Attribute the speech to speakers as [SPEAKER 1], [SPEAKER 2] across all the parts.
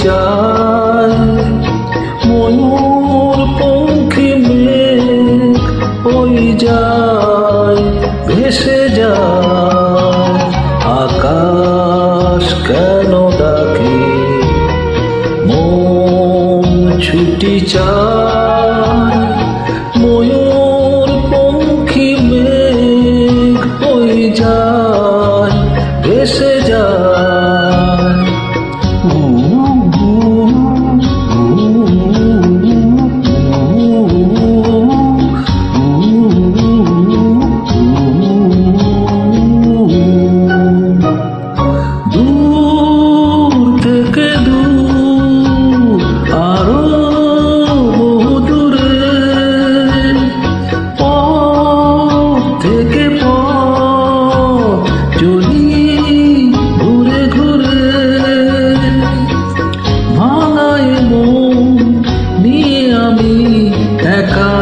[SPEAKER 1] চায়, ময়ূর পঙ্খী মেঘ ওই যায়, ভেসে যায়। আকাশ কেন ডাকে, মন ছুটি চায়, ময়ূর পঙ্খী মেঘ ওই যায়, ভেসে যায়। দূর থেকে দূর, আরো বহু দূরে, পথ থেকে পথ চলি ঘুরে ঘুরে। ভাঙায় মন নিয়ে আমি একা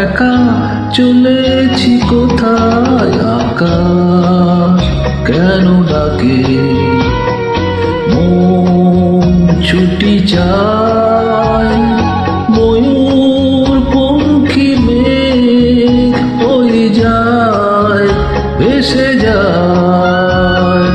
[SPEAKER 1] একা চলেছি কোথায়। আকাশ কেন ডাকে, মন ছুটি চায়, ময়ূর পঙ্খী মেঘ ওই যায়, ভেসে যায়।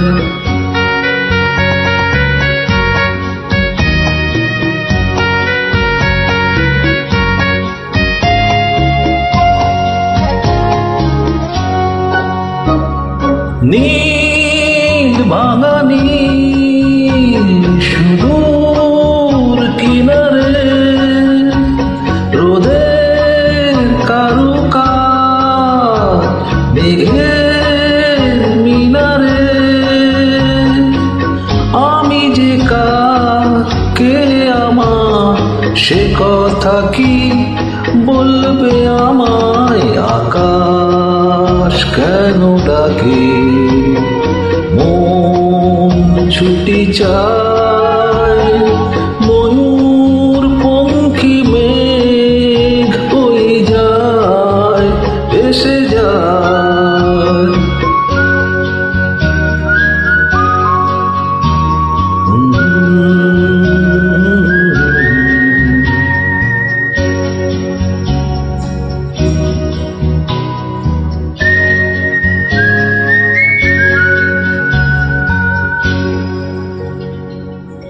[SPEAKER 1] নীল ভাঙা নীল সুদূর কিনারে, রোদের কারুকাজ মেঘের মিনারে। আমি যে কাকে আমার, সে কথা কি বলবে আমায়। আকাশ কেন ডাকে, মন ছুটি চায়।